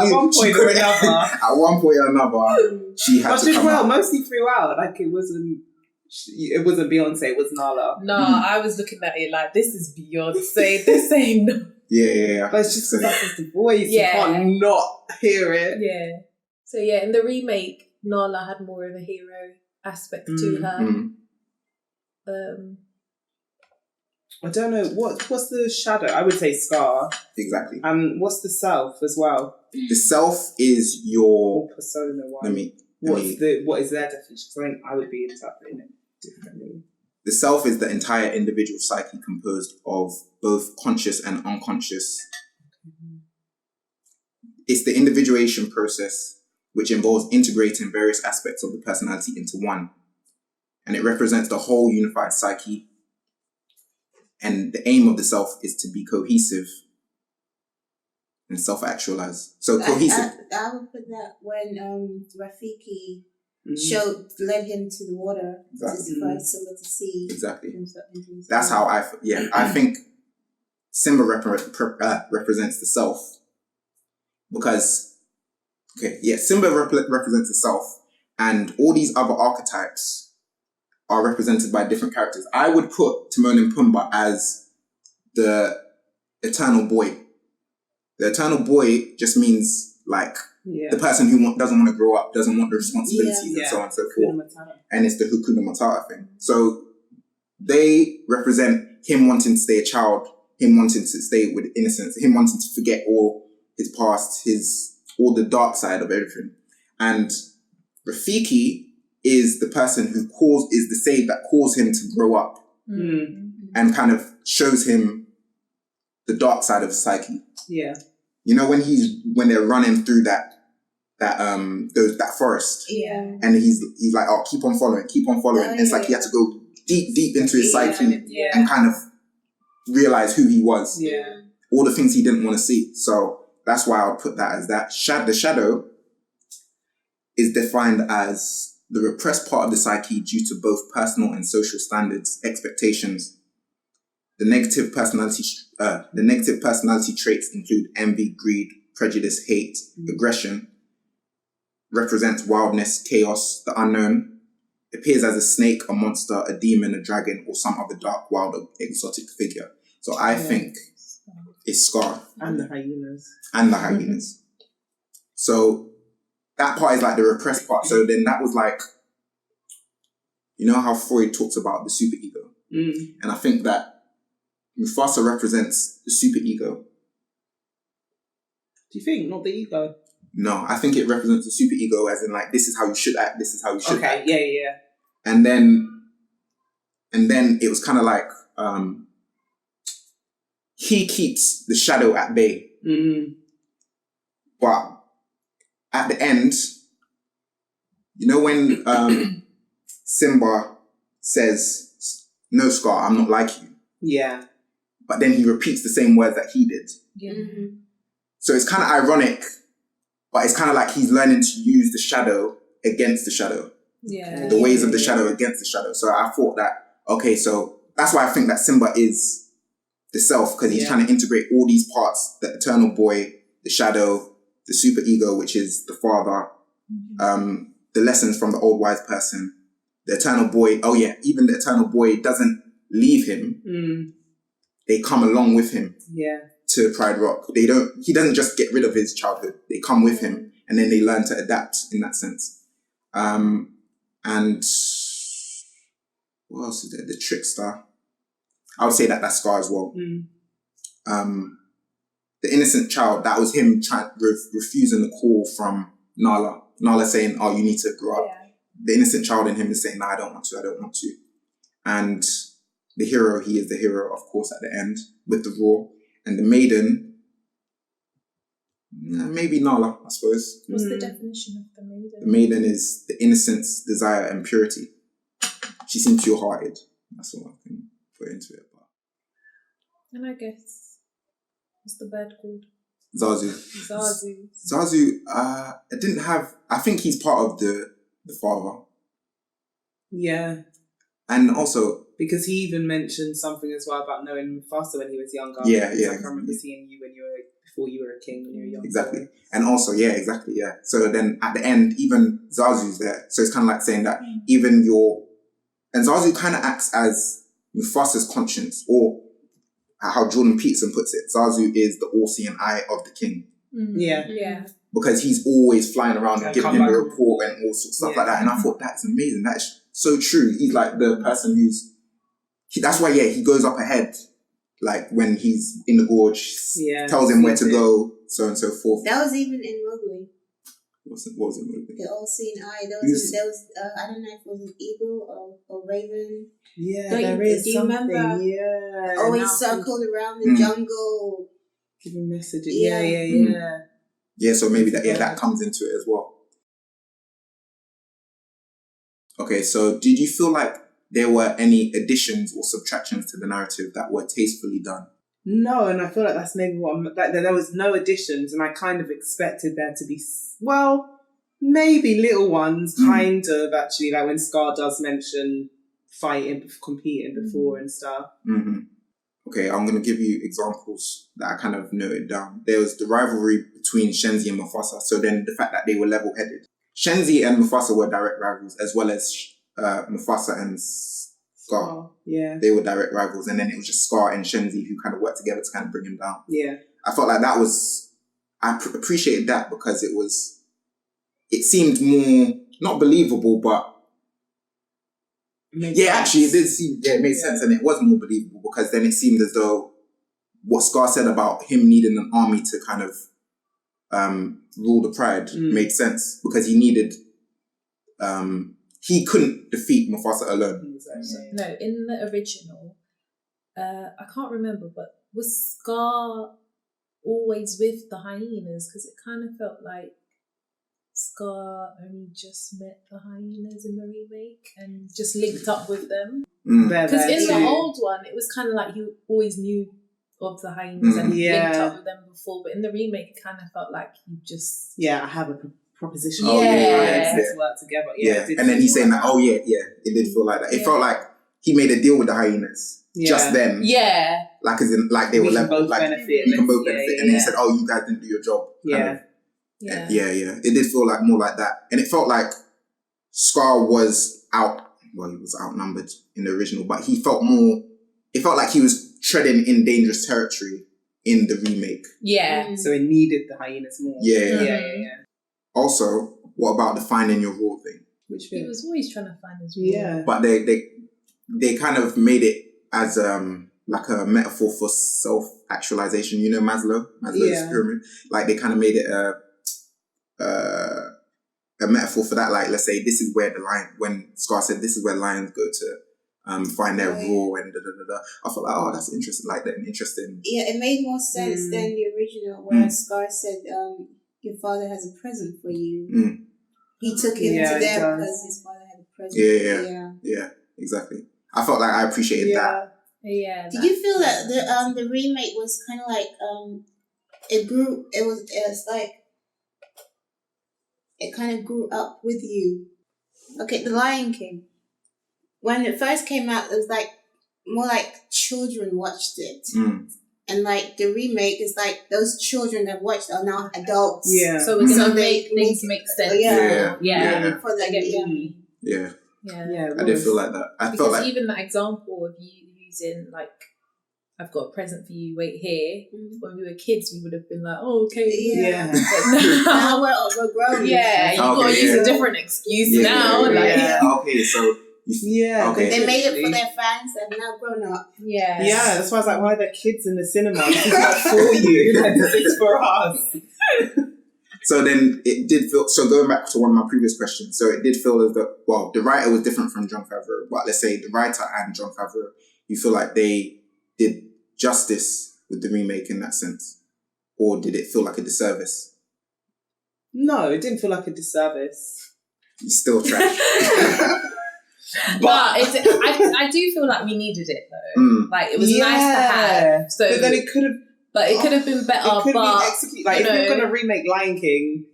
At one point or another. At one point or another, she had But to did come well, out. mostly throughout. Like it wasn't Beyonce, it was Nala. No, I was looking at it like, this is Beyonce. This ain't no. Yeah. But it's just because that's the voice. Yeah. You can't not hear it. Yeah. So yeah, in the remake, Nala had more of a hero aspect to her. I don't know what's the shadow. I would say Scar. Exactly. What's the self as well? The self is your. Or persona one. What is their definition? Because I would be interpreting it differently. The self is the entire individual psyche composed of both conscious and unconscious. It's the individuation process, which involves integrating various aspects of the personality into one. And it represents the whole unified psyche. And the aim of the self is to be cohesive and self-actualize. So cohesive. I would put that when Rafiki led him to the water for Simba to see. Exactly. That's how I think Simba represents the self. Because, Simba represents the self. And all these other archetypes are represented by different characters. I would put Timon and Pumbaa as the eternal boy. The eternal boy just means like the person who doesn't want to grow up, doesn't want the responsibilities and so on and so forth. And it's the Hakuna Matata thing. So they represent him wanting to stay a child, him wanting to stay with innocence, him wanting to forget all his past, all the dark side of everything. And Rafiki is the person who is the sage that calls him to grow up and kind of shows him the dark side of the psyche. Yeah. You know, when they're running through that forest. Yeah. And he's like, "Oh, keep on following. It's like he had to go deep into his psyche and kind of realize who he was. Yeah. All the things he didn't want to see. So that's why I would put that as that. The shadow is defined as the repressed part of the psyche due to both personal and social standards, expectations. The negative personality traits include envy, greed, prejudice, hate, aggression. Represents wildness, chaos, the unknown. Appears as a snake, a monster, a demon, a dragon, or some other dark, wild, or exotic figure. So I think it's Scar. And the hyenas. And the hyenas. So that part is like the repressed part. So then that was like, you know how Freud talks about the superego? And I think that Mufasa represents the superego. Do you think? Not the ego? No, I think it represents the superego as in like, this is how you should act, this is how you should act. Okay, yeah. And then it was kind of like, he keeps the shadow at bay. But at the end, you know when Simba says, no, Scar, I'm not like you. Yeah. But then he repeats the same words that he did. Yeah. So it's kind of ironic, but it's kind of like he's learning to use the shadow against the shadow. Yeah. The ways of the shadow against the shadow. So I thought that, okay, so that's why I think that Simba is the self, because he's trying to integrate all these parts, the eternal boy, the shadow, the superego, which is the father, the lessons from the old wise person, the eternal boy. Oh yeah, even the eternal boy doesn't leave him. They come along with him to Pride Rock. He doesn't just get rid of his childhood. They come with him and then they learn to adapt in that sense. And what else is there? The trickster. I would say that that's Scar as well. The innocent child, that was him refusing the call from Nala. Nala saying, oh, you need to grow up. Yeah. The innocent child in him is saying, no, I don't want to. And the hero, he is the hero, of course, at the end with the roar. And the maiden, maybe Nala, I suppose. What's the definition of the maiden? The maiden is the innocence, desire, and purity. She seems pure-hearted. That's all I can put into it. And I guess, what's the bird called? Zazu. It didn't have, I think he's part of the father. Yeah. And also, because he even mentioned something as well about knowing Mufasa when he was younger. Yeah. Like, I remember seeing you before you were a king when you were young. Exactly. Boy. And also, exactly. So then at the end, even Zazu's there. So it's kind of like saying that even and Zazu kind of acts as Mufasa's conscience, or how Jordan Peterson puts it, Zazu is the all-seeing eye of the king. Yeah. Because he's always flying around and giving him the report and all sorts of stuff like that. And I thought, that's amazing. That's so true. He's like the person that's why, he goes up ahead. Like when he's in the gorge, tells him where to go, so on and so forth. That was even in Mowgli. What was it, Mowgli? The all-seeing eye. That was I don't know if it was an eagle or raven. Yeah, do you remember? Yeah. Always circled around the jungle. Giving messages. Yeah, so maybe that comes into it as well. Okay, so did you feel like there were any additions or subtractions to the narrative that were tastefully done? No, and I feel like that's maybe there was no additions, and I kind of expected there to be, well, maybe little ones, kind of, actually, like when Scar does mention fighting, competing before and stuff. Okay, I'm going to give you examples that I kind of noted down. There was the rivalry between Shenzi and Mufasa, so then the fact that they were level-headed. Shenzi and Mufasa were direct rivals, as well as Mufasa and Scar. Yeah. They were direct rivals, and then it was just Scar and Shenzi who kind of worked together to kind of bring him down. Yeah. I felt like that was, I appreciated that because it seemed more, not believable, but actually it did seem, it made sense, and it was more believable because then it seemed as though what Scar said about him needing an army to kind of rule the Pride made sense because he needed, he couldn't defeat Mufasa alone. No, in the original, I can't remember, but was Scar always with the hyenas? Because it kind of felt like Scar only just met the hyenas in the remake and just linked up with them. Because in the old one, it was kind of like he always knew of the hyenas and linked up with them before, but in the remake, it kind of felt like he just... I have a proposition. Let's work together. And then he's saying that, it did feel like that. It felt like he made a deal with the hyenas just then. Yeah. Like as in, like they were level, like we can both benefit. And then he said, "Oh, you guys didn't do your job." Yeah. It did feel like more like that, and it felt like Scar was he was outnumbered in the original, but he felt more. It felt like he was treading in dangerous territory in the remake. Yeah. So it needed the hyenas more. Yeah. Also, what about the finding your raw thing? Which he was always trying to find his raw. Yeah. But they kind of made it as like a metaphor for self-actualization. You know Maslow's pyramid? Like they kind of made it a metaphor for that. Like, let's say this is where the lion, when Scar said this is where lions go to find their raw and da-da-da-da. I thought like, oh, that's interesting. Like, that interesting. Yeah, it made more sense than the original where Scar said, your father has a present for you. He took him to there because his father had a present. Yeah, exactly. I felt like I appreciated that. Yeah. Did you feel that the remake was kind of like it kind of grew up with you? Okay, The Lion King. When it first came out, it was like more like children watched it. And like the remake is like those children that watched are now adults. Yeah. So it's gonna make things make sense. Yeah. For them. Yeah. Yeah. I did feel like that. I felt like even that example of you using like, I've got a present for you, wait here. When we were kids, we would have been like, oh, okay. Yeah. But now we're grown. Yeah, you've got to use a different excuse now. Okay, so... Okay. They made it for their fans that have now grown up. Yeah. Yeah, that's why I was like, why are there kids in the cinema? This is not for you. Like, this is for us. So then it did feel... So going back to one of my previous questions, so it did feel as though... Well, the writer was different from Jon Favreau, but let's say the writer and Jon Favreau, you feel like they did justice with the remake in that sense? Or did it feel like a disservice? No, it didn't feel like a disservice. It's still trash. But I do feel like we needed it though. Like it was nice to have. So, but then it could have. But it could have been better. It could have been executed. Like if we were going to remake Lion King,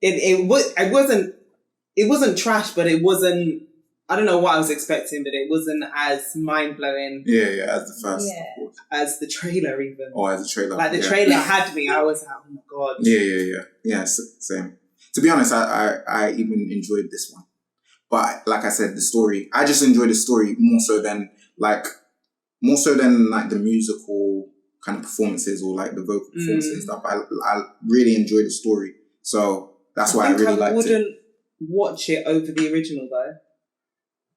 it wasn't trash, but it wasn't. I don't know what I was expecting, but it wasn't as mind blowing. Yeah, as the first. Yeah. As the trailer even. Or as the trailer. Like the trailer had me. I was like, oh my god. Yeah. Same. To be honest, I even enjoyed this one. But like I said, the story, I just enjoyed the story more so than like the musical kind of performances or like the vocal performances and stuff. I really enjoyed the story. So that's why I really liked it. I wouldn't watch it over the original though.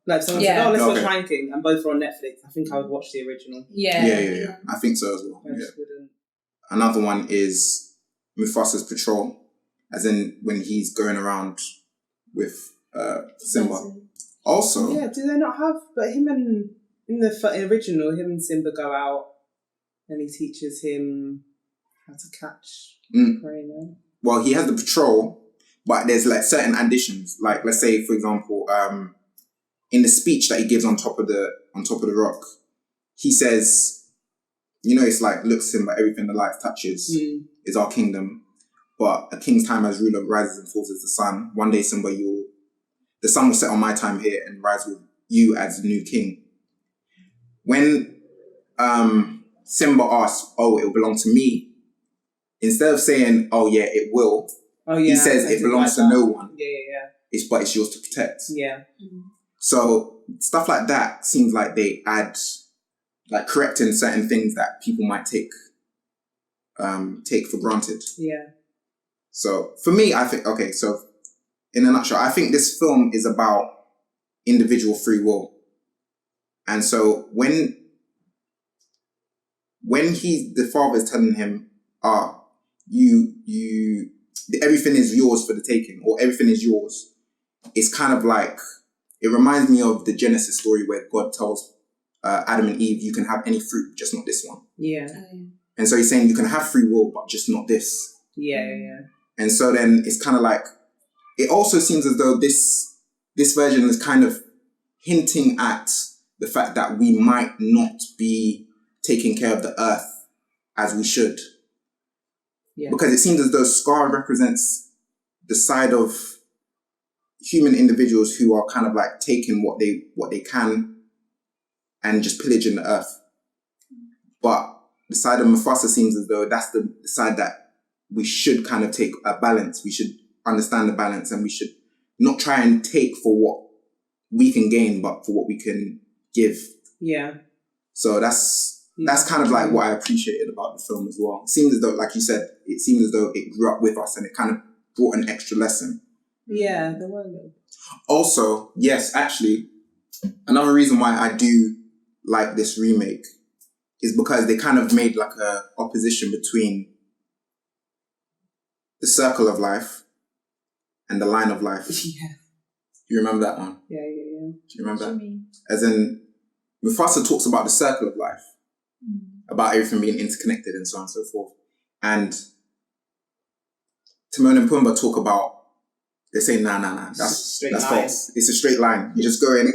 Like if someone said, let's watch Lion King and both are on Netflix, I think I would watch the original. Yeah. I think so as well. I just wouldn't. Another one is Mufasa's patrol, as in when he's going around with Simba. Also, do they not have? But him and in the original, him and Simba go out, and he teaches him how to catch prey. Well, he has the patrol, but there's like certain additions. Like let's say, for example, in the speech that he gives on top of the rock, he says, you know, it's like, look, Simba, everything the light touches is our kingdom, but a king's time as ruler rises and falls as the sun. One day, Simba, the sun will set on my time here and rise with you as the new king. When Simba asks, oh, it will belong to me, instead of saying, oh yeah, it will, he says it belongs to no one. But it's yours to protect. So stuff like that seems like they add, like correcting certain things that people might take for granted. So for me, I think, so in a nutshell, I think this film is about individual free will. And so when the father is telling him, everything is yours for the taking, or everything is yours, it's kind of like, it reminds me of the Genesis story where God tells Adam and Eve, you can have any fruit, just not this one. And so he's saying you can have free will, but just not this. And so then it's kind of like, it also seems as though this version is kind of hinting at the fact that we might not be taking care of the earth as we should. Because it seems as though Scar represents the side of human individuals who are kind of like taking what they can and just pillaging the earth. But the side of Mufasa seems as though that's the side that we should kind of take a balance. We should understand the balance, and we should not try and take for what we can gain, but for what we can give. So that's kind of like what I appreciated about the film as well. It seemed as though, like you said, it seemed as though it grew up with us and it kind of brought an extra lesson. Yeah, there were no. Also, yes, actually, another reason why I do like this remake is because they kind of made like a opposition between the circle of life and the line of life. Yeah. Do you remember that one? Yeah. Do you remember What that? do you mean? As in, Mufasa talks about the circle of life, about everything being interconnected and so on and so forth. And Timon and Pumbaa talk about, they say, nah, that's false. It's a straight line. You just go in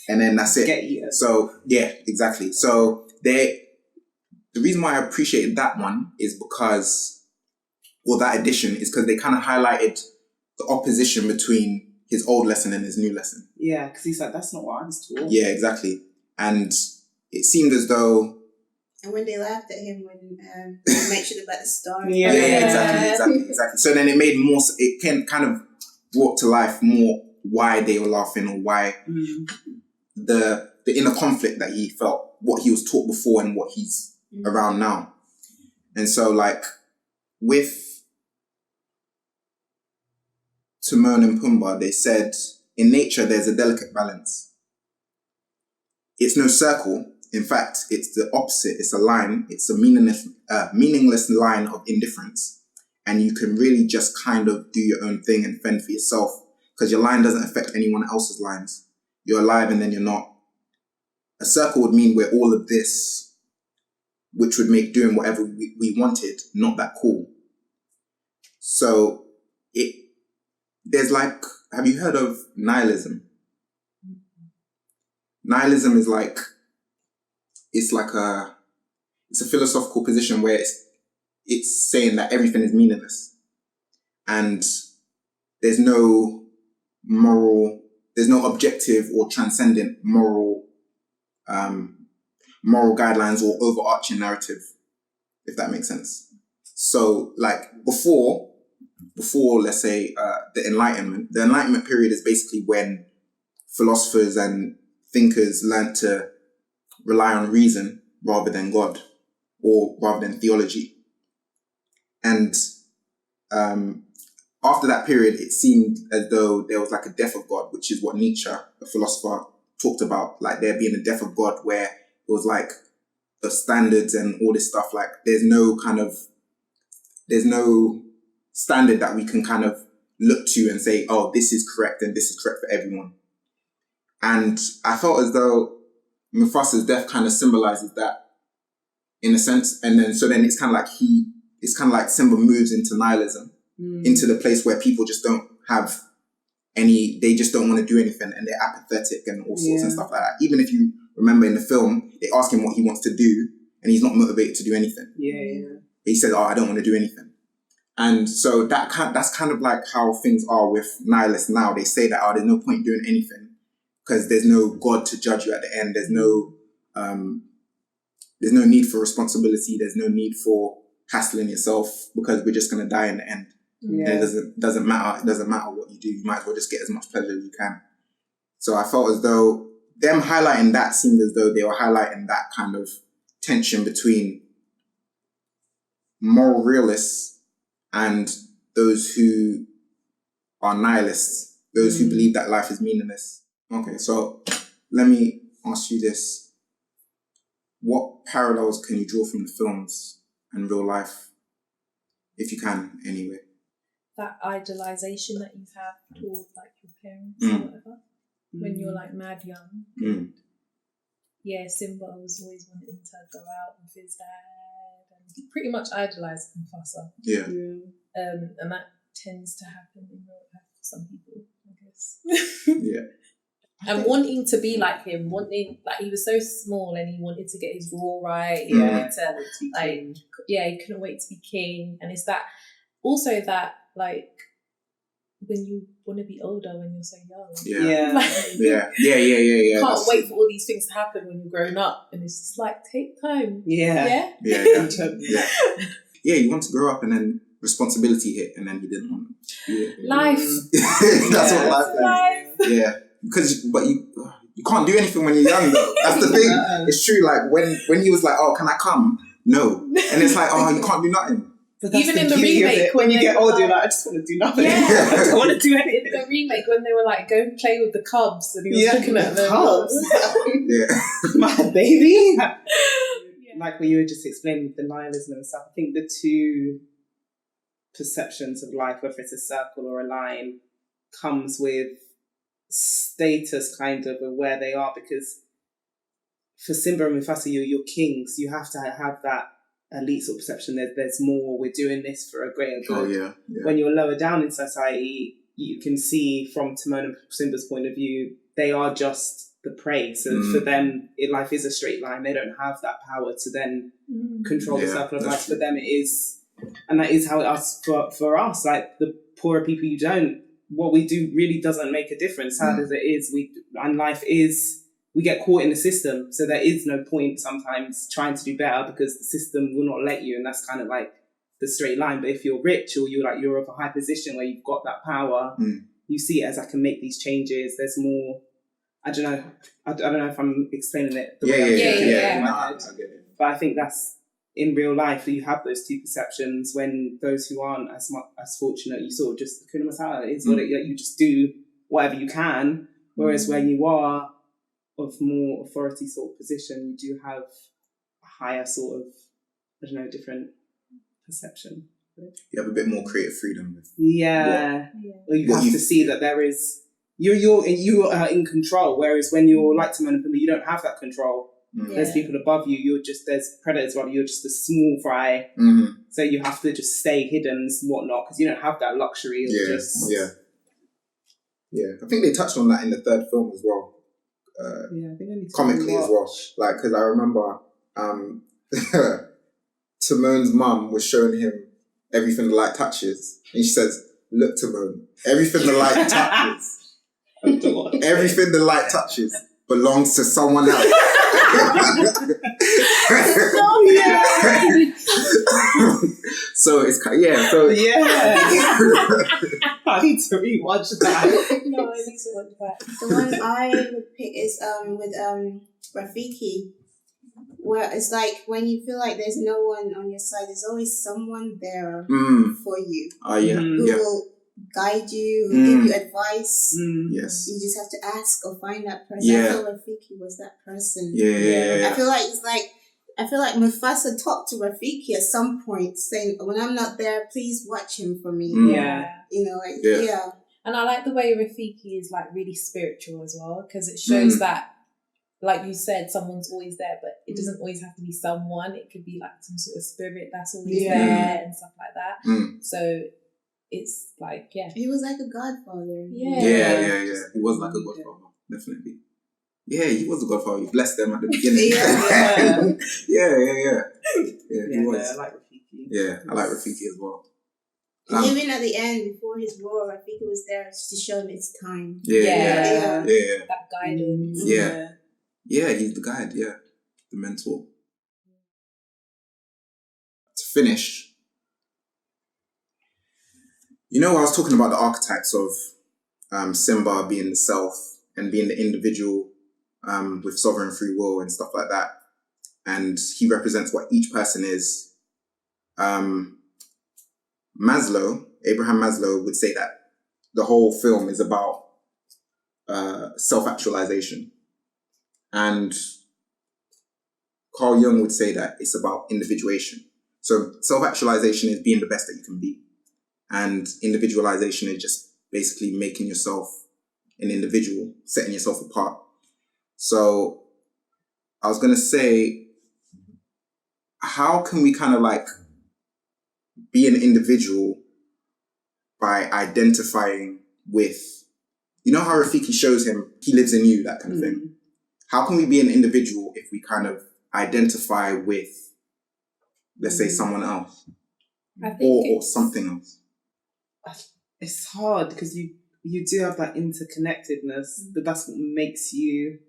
and then that's it. Get eaten. So, yeah, exactly. So, the reason why I appreciated that one is because, or that edition, is because they kind of highlighted the opposition between his old lesson and his new lesson. Yeah, because he's like, that's not what I was taught. Yeah, exactly. And it seemed as though... And when they laughed at him when they mentioned about the star. Yeah, exactly. So then it made more... It kind of brought to life more why they were laughing or why the inner conflict that he felt, what he was taught before and what he's around now. And so, like, with Timon and Pumbaa, they said, in nature, there's a delicate balance. It's no circle. In fact, it's the opposite. It's a line. It's a meaningless line of indifference. And you can really just kind of do your own thing and fend for yourself because your line doesn't affect anyone else's lines. You're alive and then you're not. A circle would mean we're all of this, which would make doing whatever we wanted not that cool. So there's like, have you heard of nihilism? Nihilism is like, it's a philosophical position where it's saying that everything is meaningless and there's no objective or transcendent moral guidelines or overarching narrative, if that makes sense. So like before, let's say, the Enlightenment period is basically when philosophers and thinkers learned to rely on reason rather than God or rather than theology. And after that period, it seemed as though there was like a death of God, which is what Nietzsche, a philosopher, talked about, like there being a death of God where it was like the standards and all this stuff, like there's no standard that we can kind of look to and say, oh, this is correct and this is correct for everyone. And I felt as though Mufasa's death kind of symbolizes that in a sense. And then, so then it's kind of like Simba moves into nihilism, into the place where people just don't have they just don't want to do anything and they're apathetic and all sorts and stuff like that. Even if you remember in the film, they ask him what he wants to do and he's not motivated to do anything. Yeah. He said, I don't want to do anything. And so that's kind of like how things are with nihilists now. They say that, there's no point doing anything because there's no God to judge you at the end. There's no need for responsibility. There's no need for hassling yourself because we're just going to die in the end. Yeah. And it doesn't matter. It doesn't matter what you do. You might as well just get as much pleasure as you can. So I felt as though them highlighting that seemed as though they were highlighting that kind of tension between moral realists and those who are nihilists, those who believe that life is meaningless. Okay, so let me ask you this. What parallels can you draw from the films and real life? If you can, anyway. That idealization that you have toward like your parents or whatever, when you're like mad young. Yeah, Simba was always wanting to go out with his dad, and he pretty much idolized Mufasa. Yeah. And that tends to happen in real life for some people, I guess. Yeah. And wanting to be like him, he was so small and he wanted to get his roar right. He wanted to, he couldn't wait to be king. And it's that, also that, like, when you want to be older when you're so young. Yeah. Can't wait for all these things to happen when you're grown up. And it's just like, take time. Yeah, you want to grow up and then responsibility hit and then you didn't want to. Life. That's what life is. Yeah. But you You can't do anything when you're young, though. That's the thing. It's true. Like when he was like, "Oh, can I come?" No, and it's like, "Oh, you can't do nothing." Even in the remake, when you get older, you're like, I just want to do nothing. Yeah. I don't want to do anything. The remake, when they were like, go and play with the cubs, and he was looking at them. Cubs. My baby. Like what you were just explaining with the nihilism and stuff, I think the two perceptions of life, whether it's a circle or a line, comes with status kind of where they are, because for Simba and Mufasa, you're kings. You have to have that elite sort of perception that there's more, we're doing this for a greater good. Oh, yeah. When you're lower down in society, you can see from Timon and Simba's point of view, they are just the prey. So for them, life is a straight line. They don't have that power to then control the circle of life. For them, it is, and that is how it is for us. Like the poorer people, you don't. What we do really doesn't make a difference. Sad as it is, and life is. We get caught in the system, so there is no point sometimes trying to do better because the system will not let you, and that's kind of like the straight line. But if you're rich or you're of a high position where you've got that power, you see it as I can make these changes. There's more. I don't know. I don't know if I'm explaining it the way I'm thinking it in my head. I get it. But I think that's in real life. You have those two perceptions when those who aren't as fortunate, you sort of just Hakuna Matata is what it. You just do whatever you can. Whereas when you are of more authority sort of position, you do have a higher sort of, I don't know, different perception. You have a bit more creative freedom. With Or you have to see that there is, you are in control, whereas when you're like Timon and Pumbaa, you don't have that control. There's people above you, there's predators above you, you're just a small fry. So you have to just stay hidden and whatnot, because you don't have that luxury of just... Yeah, I think they touched on that in the third film as well. I think I need to comically as well. Like, because I remember Timon's mum was showing him everything the light touches. And she says, "Look, Timon, everything the light touches, everything the light touches belongs to someone else." So it's I need to rewatch that. No, I need to watch that. The one I would pick is with Rafiki, where it's like when you feel like there's no one on your side, there's always someone there for you. Who will guide you, who will give you advice. Yes. You just have to ask or find that person. Yeah. I feel Rafiki was that person. Yeah. I feel like Mufasa talked to Rafiki at some point, saying, "When I'm not there, please watch him for me." You know, And I like the way Rafiki is like really spiritual as well, because it shows that, like you said, someone's always there, but it doesn't always have to be someone. It could be like some sort of spirit that's always there and stuff like that. So it's like, he was like a godfather. Yeah. He was like a godfather, definitely. Yeah, he was a godfather. He blessed them at the beginning. He was. I like Rafiki. Yeah, I like Rafiki as well. Even at the end, before his war, Rafiki was there to show him it's time. That guidance. Yeah, he's the guide. Yeah, the mentor. To finish, I was talking about the archetypes of Simba being the self and being the individual with sovereign free will and stuff like that. And he represents what each person is. Abraham Maslow would say that the whole film is about self-actualization. And Carl Jung would say that it's about individuation. So self-actualization is being the best that you can be. And individualization is just basically making yourself an individual, setting yourself apart. So I was going to say, how can we kind of like be an individual by identifying with, how Rafiki shows him, he lives in you, that kind of thing. How can we be an individual if we kind of identify with, let's say, someone else or something else? It's hard because you do have that interconnectedness, but that's what makes you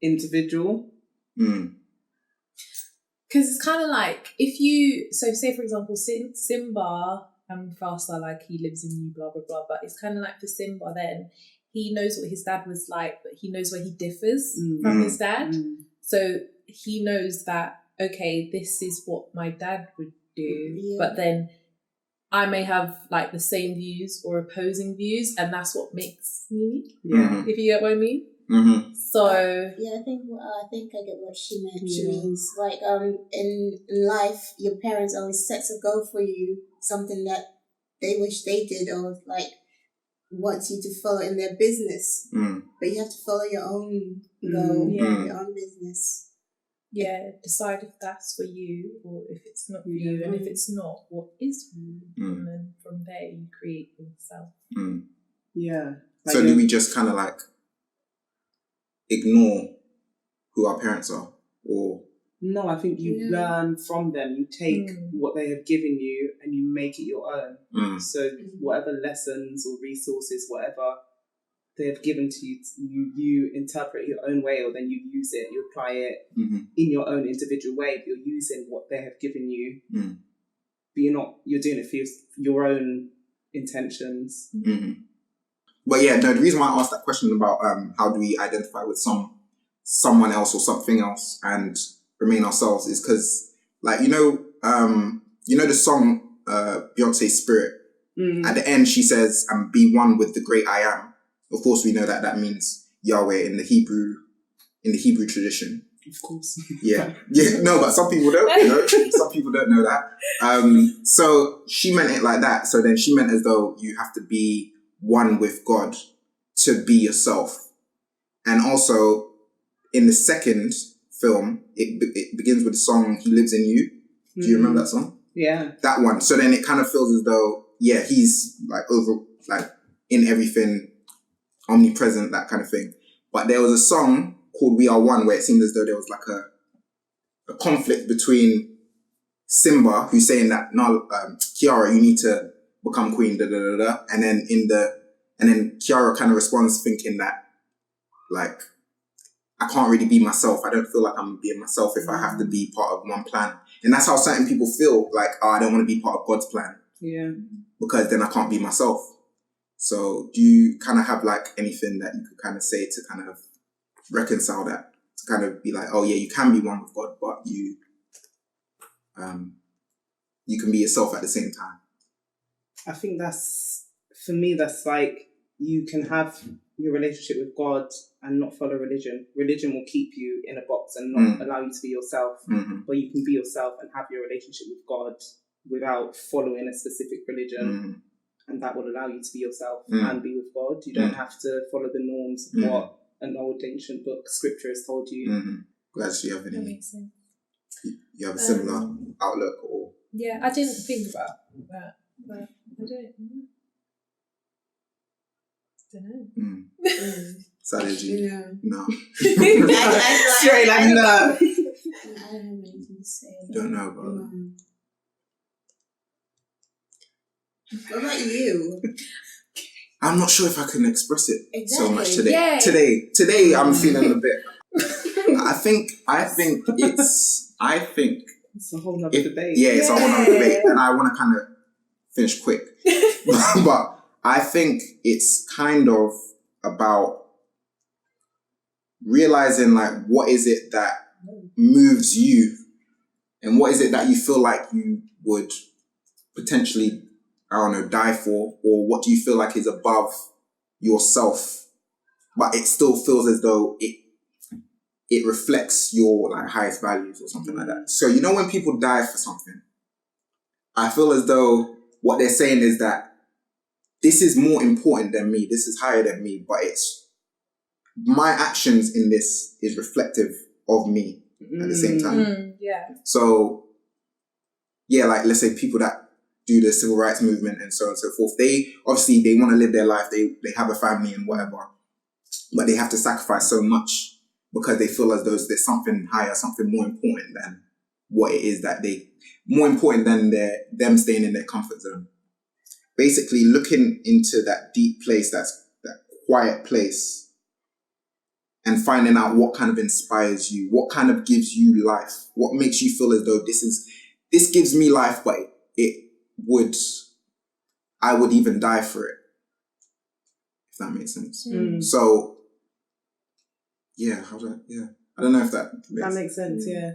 individual. Because it's kind of like, say for example, Simba and Mufasa, like he lives in you, blah, blah, blah, but it's kind of like for Simba then, he knows what his dad was like, but he knows where he differs from his dad. So he knows that, okay, this is what my dad would do, but then I may have like the same views or opposing views, and that's what makes me me. If you get what I mean. So I think I get what she meant. She means like in life, your parents always set a goal for you, something that they wish they did, or like wants you to follow in their business, but you have to follow your own goal, your own business. Yeah, decide if that's for you or if it's not for you, and if it's not, what is for you, and then from there you create yourself. Yeah. So do we just kind of like ignore who our parents are, or? No, I think you learn from them. You take what they have given you and you make it your own. So whatever lessons or resources, whatever they have given to you, you interpret your own way, or then you use it, you apply it in your own individual way. But you're using what they have given you, but you're doing it for your own intentions. But yeah, no, the reason why I asked that question about how do we identify with someone else or something else and remain ourselves is because, like, you know the song Beyonce's Spirit. At the end, she says, "And be one with the great I am." Of course, we know that means Yahweh in the Hebrew tradition. Of course. Yeah. No, but some people don't. Some people don't know that. So she meant it like that. So then she meant as though you have to be one with God to be yourself. And also, in the second film, it begins with the song "He Lives in You." Do you remember that song? Yeah. That one. So then it kind of feels as though, he's like in everything, omnipresent, that kind of thing. But there was a song called "We Are One" where it seemed as though there was like a conflict between Simba, who's saying that, no, Kiara, you need to become queen, and then Kiara kind of responds thinking that, like, I can't really be myself. I don't feel like I'm being myself if I have to be part of one plan. And that's how certain people feel, like, I don't want to be part of God's plan. Yeah. Because then I can't be myself. So do you kind of have like anything that you could kind of say to kind of reconcile that? To kind of be like, oh yeah, you can be one with God, but you can be yourself at the same time. I think for me, that's like, you can have your relationship with God and not follow religion. Religion will keep you in a box and not allow you to be yourself. But you can be yourself and have your relationship with God without following a specific religion. And that will allow you to be yourself and be with God. You don't have to follow the norms of what an old ancient book, scripture, has told you. Gladys, do you have any? That makes sense. You have a similar outlook, or? Yeah, I didn't think about that, but I don't know. Sadiya, no. Straight like no. I don't have anything to say. Don't know about that. What about you? I'm not sure if I can express it so much today. Yeah. Today I'm feeling a bit. I think it's a whole nother debate. Yeah, it's a whole nother debate, and I want to kind of finish quick. But I think it's kind of about realizing, like, what is it that moves you, and what is it that you feel like you would potentially, I don't know, die for, or what do you feel like is above yourself, but it still feels as though it reflects your, like, highest values or something like that. So, you know, when people die for something, I feel as though what they're saying is that this is more important than me, this is higher than me, but it's my actions in this is reflective of me at the same time. So, yeah, like, let's say people that do the civil rights movement and so on and so forth, they want to live their life, they have a family and whatever, but they have to sacrifice so much because they feel as though there's something higher, something more important than what it is that more important than them staying in their comfort zone. Basically looking into that deep place, that quiet place, and finding out what kind of inspires you, what kind of gives you life, what makes you feel as though this gives me life, but I would even die for it. If that makes sense. Mm. So, yeah, I don't know if that makes sense, yeah.